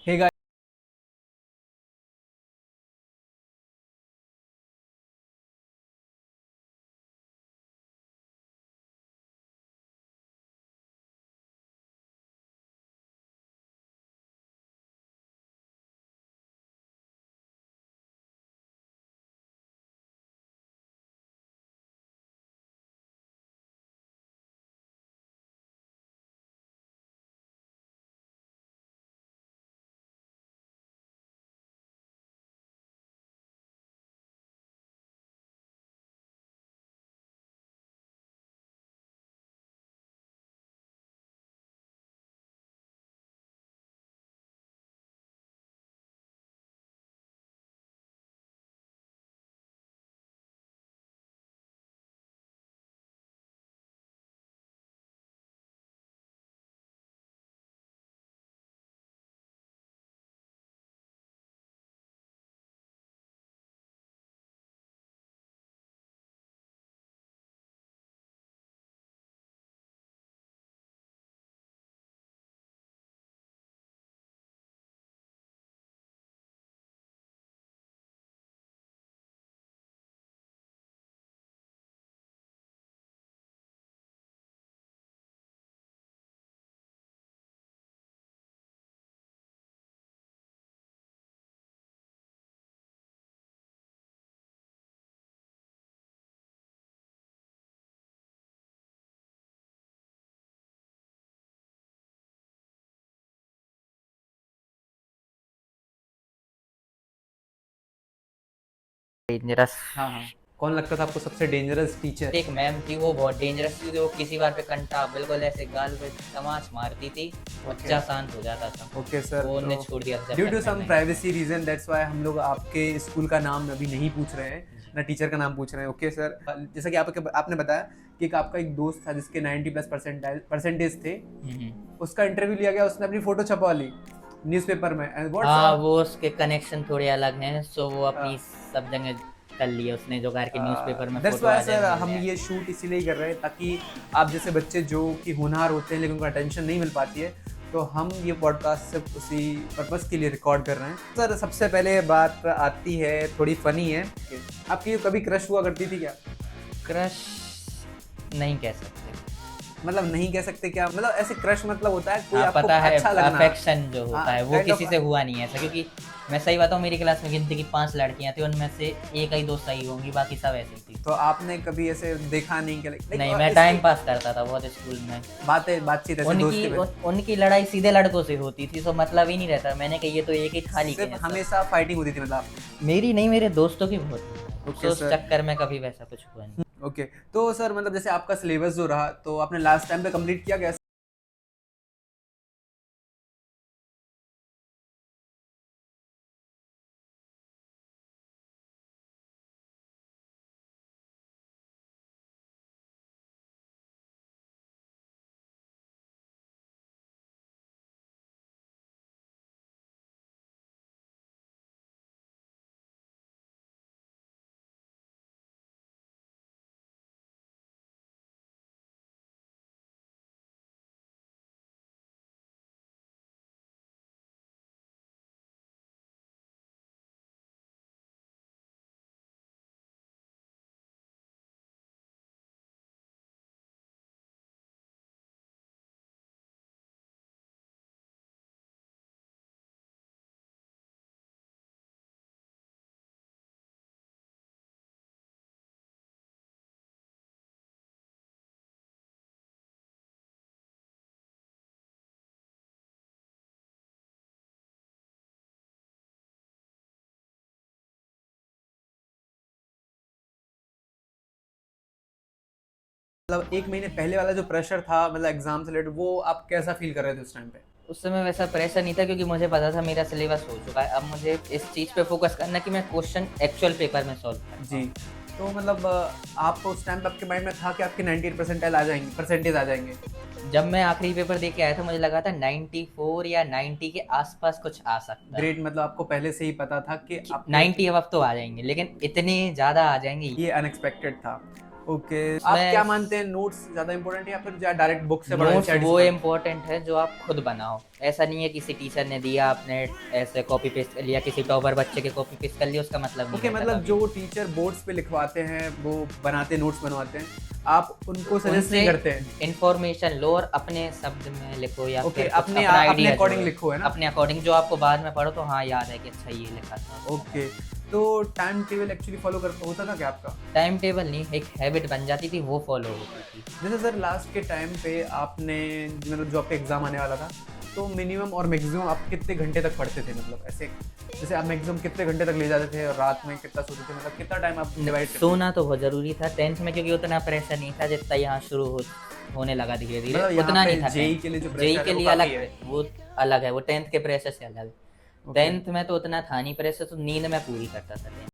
Hey guys. Dangerous. हाँ हाँ। कौन लगता था आपको सबसे डेंजरस टीचर? एक मैम थी, वो बहुत डेंजरस थी। जो किसी बार पे कंटा बिल्कुल ऐसे गाल पे तमाच मारती थी, ओके बच्चा शांत हो जाता था। Okay sir. वो उनने तो छोड़ दिया था जब ड्यू तक टू मैम सम नहीं आया। प्राइवेसी रीजन दैट्स वाई हम लोग आपके स्कूल का नाम अभी नहीं पूछ रहे हैं, ना टीचर का नाम पूछ रहे हैं। ओके सर, जैसा कि आपने बताया कि आपका एक दोस्त था जिसके 90 प्लस परसेंटेज थे, उसका इंटरव्यू लिया गया, उसने अपनी फोटो छपवा ली न्यूज़पेपर में। एंड हाँ, व्हाट्स वो उसके कनेक्शन थोड़े अलग हैं, सो वो अपनी सब जगह कर लिए उसने, जो घर के न्यूज़पेपर में दैट्स फोटो वाई आ जाए सर, मिल हम जाए। ये शूट इसीलिए कर रहे हैं ताकि आप जैसे बच्चे जो कि होनहार होते हैं लेकिन उनको अटेंशन नहीं मिल पाती है, तो हम ये पॉडकास्ट सिर्फ उसी पर्पस के लिए रिकॉर्ड कर रहे हैं। सर सबसे पहले बात आती है, थोड़ी फनी है, आपकी कभी क्रश हुआ करती थी क्या? क्रश नहीं कह सकते। मतलब नहीं कह सकते क्या? मतलब ऐसे क्रश मतलब होता है कोई हाँ, आपको पता है, अच्छा लगना। अफेक्शन जो होता है वो काइंड किसी ऑफ। से हुआ नहीं है ऐसा, क्योंकि मैं सही बताऊँ, मेरी क्लास में गिनती की 5 लड़कियां थी, उनमें से एक ही दो सही होंगी, बाकी सब ऐसी थी। तो आपने कभी ऐसे देखा नहीं कि नहीं, मैं टाइम पास करता था बहुत स्कूल में। बातचीत ऐसे दोस्ती में उनकी लड़ाई सीधे लड़कों से होती थी, तो मतलब ही नहीं रहता। मैंने कही ये तो एक ही थाली के सिर्फ हैं सब। हमेशा फाइटिंग होती थी मतलब आपकी? मेरी नहीं, मेरे दोस्तों की बहुत हुई है। ओके तो उस सर। चक्कर में कभी वैसा कुछ हुआ नहीं। ओके। तो सर मतलब जैसे आपका सिलेबस जो रहा, तो आपने लास्ट टाइम पे कंप्लीट किया गया? मतलब एक महीने पहले वाला जो प्रेशर था, मतलब एग्जाम से रिलेटेड, वो आप कैसा फील कर रहे थे उस टाइम पे? उस समय वैसा प्रेशर नहीं था, क्योंकि मुझे पता था मेरा सिलेबस हो चुका है। अब मुझे इस चीज़ पे फोकस करना कि मैं क्वेश्चन एक्चुअल पेपर में सॉल्व कर जी। पाऊँ। तो मतलब आप उस टाइम पे आपके माइंड में था कि आपके 98 परसेंटाइल आ जाएंगे, परसेंटेज आ जाएंगे? जब मैं आखिरी पेपर दे के आया था, मुझे लगा था 94 या 90 के आसपास कुछ आ सकता है। ग्रेट, मतलब आपको पहले से ही पता था कि कि आपके 90 अब तो आ जाएंगे, लेकिन इतने ज़्यादा आ जाएंगे। ये अनएक्सपेक्टेड था। ओके, आप मैं- क्या मानते हैं, नोट्स ज्यादा इंपॉर्टेंट है या फिर डायरेक्ट बुक से पढ़ो? नोट्स NCERT से वो पढ़ो? इम्पोर्टेंट है जो आप खुद बनाओ। ऐसा नहीं है किसी टीचर ने दिया आपने ऐसे कॉपी पेस्ट कर लिया, किसी टॉपर बच्चे के कॉपी पेस्ट कर लिया, उसका मतलब नहीं ओके, होता मतलब कभी। जो टीचर बोर्ड्स पे लिखवाते हैं, वो बनाते नोट्स बनवाते हैं, आप उनको सजेस्ट उनसे नहीं करते हैं? इन्फॉर्मेशन लो और अपने शब्द में लिखो या ओके, फिर कुछ अपने अपना अपने आइडिया अकॉर्डिंग लिखो, है ना? अपने अकॉर्डिंग जो आपको बाद में पढ़ो तो हाँ याद है कि अच्छा ये लिखा था। ओके, तो टाइम टेबल एक्चुअली फॉलो कर होता था क्या आपका? टाइम टेबल नहीं, एक हैबिट बन जाती थी, वो फॉलो होती थी। जैसे सर लास्ट के टाइम पे आपने, मतलब जो आपका एग्जाम आने वाला था, तो मिनिमम और मैक्सिमम आप कितने घंटे तक पढ़ते थे? मतलब ऐसे जैसे आप मैक्सिमम कितने घंटे तक ले जाते थे और रात में कितना सोते थे, मतलब कितना टाइम आप डिवाइड करते सोना तो बहुत जरूरी था 10th में, क्योंकि उतना प्रेशर नहीं था जितना यहाँ होने लगा धीरे धीरे। मतलब यहाँ उतना पे नहीं था। जेई के लिए जो जेई प्रेशर के है वो लिए काफी अलग है? वो अलग है, वो 10th के प्रेशर से अलग। ओके, 10th में तो उतना था नहीं प्रेशर, तो नींद में पूरी करता था 10th।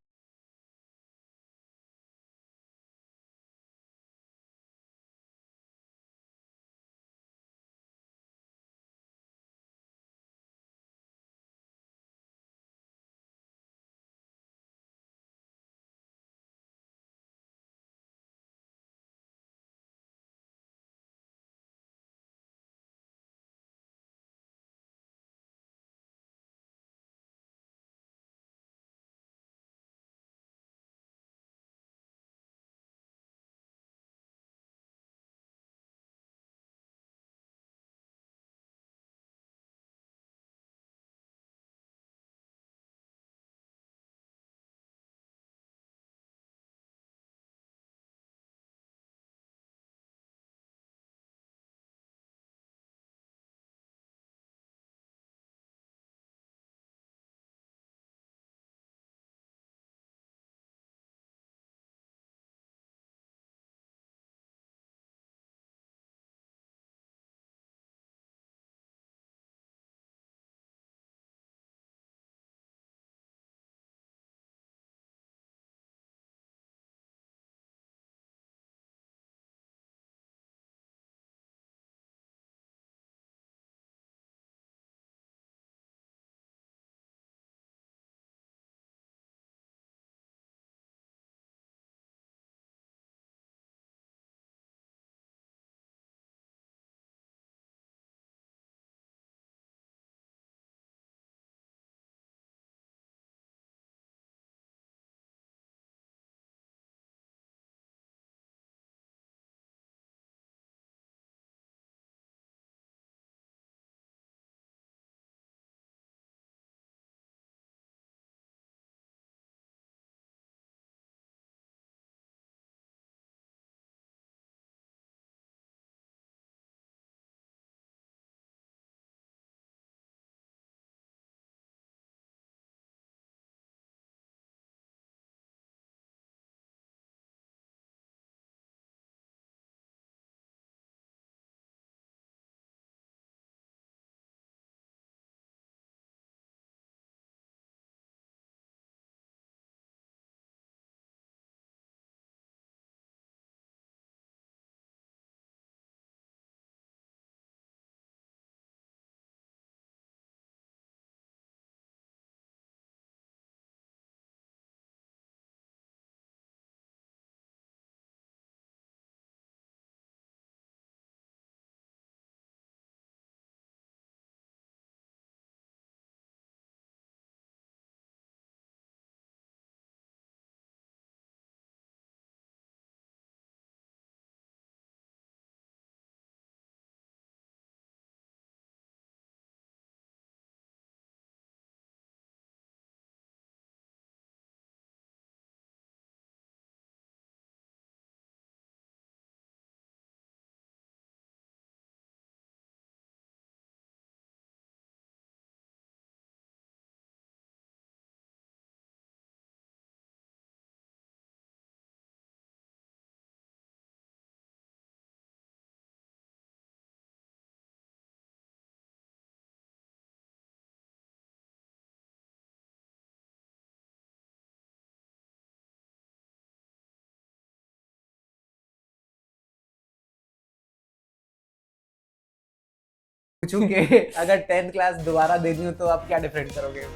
पूछूं कि अगर 10th क्लास दोबारा देनी हो तो आप क्या डिफरेंट करोगे?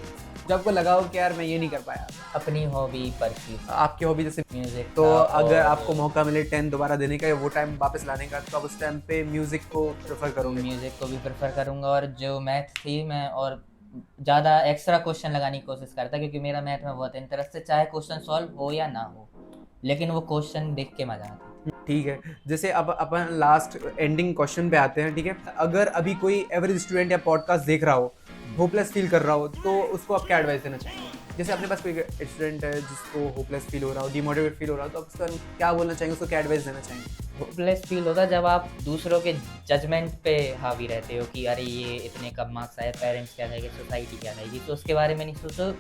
जब आपको लगा हो कि यार मैं ये नहीं कर पाया, अपनी हॉबी परस्यू, आपकी हॉबी जैसे म्यूजिक तो अगर आपको मौका मिले 10 दोबारा देने का या वो टाइम वापस लाने का, तो आप उस टाइम पे म्यूजिक को प्रेफर करोगे? म्यूजिक को भी प्रेफर करूंगा, और जो मैथ थी मैं और ज़्यादा एक्स्ट्रा क्वेश्चन लगाने की कोशिश करता, क्योंकि मेरा मैथ में बहुत इंटरेस्ट है, चाहे क्वेश्चन सॉल्व हो या ना हो, लेकिन वो क्वेश्चन देख के मजा आता है। ठीक है, जैसे अब अपन लास्ट एंडिंग क्वेश्चन पे आते हैं, ठीक है? अगर अभी कोई एवरेज स्टूडेंट या पॉडकास्ट देख रहा हो, होपलेस फील कर रहा हो, तो उसको आप क्या एडवाइस देना चाहेंगे? जैसे अपने पास कोई स्टूडेंट है जिसको होपलेस फील हो रहा हो, डिमोटिवेट फील हो रहा हो, तो आप उसका क्या बोलना चाहेंगे, उसको क्या एडवाइस देना चाहेंगे? होपलेस फील होता है जब आप दूसरों के जजमेंट पे हावी रहते हो कि अरे ये इतने कम मार्क्स आए, पेरेंट्स क्या कहेंगे, सोसाइटी क्या कहेगी, तो उसके बारे में नहीं सोचो।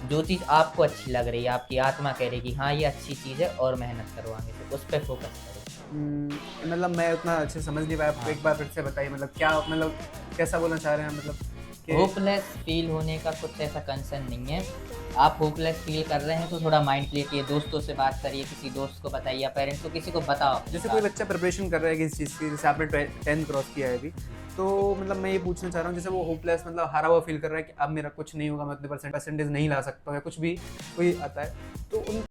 जो चीज़ आपको अच्छी लग रही है, आपकी आत्मा कह रही है कि हाँ ये अच्छी चीज़ है और मेहनत करो आगे से, उस पर फोकस करो। मतलब मैं उतना अच्छे समझ नहीं पाया, आपको एक बार फिर से बताइए, मतलब क्या, मतलब कैसा बोलना चाह रहे हैं, मतलब होपलेस फील होने का कुछ ऐसा कंसर्न नहीं है। आप होपलेस फील कर रहे हैं तो थोड़ा माइंड लीजिए, दोस्तों से बात करिए, किसी दोस्त को बताइए या पेरेंट्स को, किसी को बताओ। जैसे कोई बच्चा प्रिपरेशन कर रहा है किसी चीज़ की, जैसे आपने 10th क्रॉस किया है अभी, तो मतलब मैं ये पूछना चाह रहा हूँ, जैसे वो होपलेस मतलब हारा हुआ फील कर रहा है कि अब मेरा कुछ नहीं होगा, मैं उतने परसेंटेज नहीं ला सकता हूँ, या कुछ भी कोई आता है, तो उन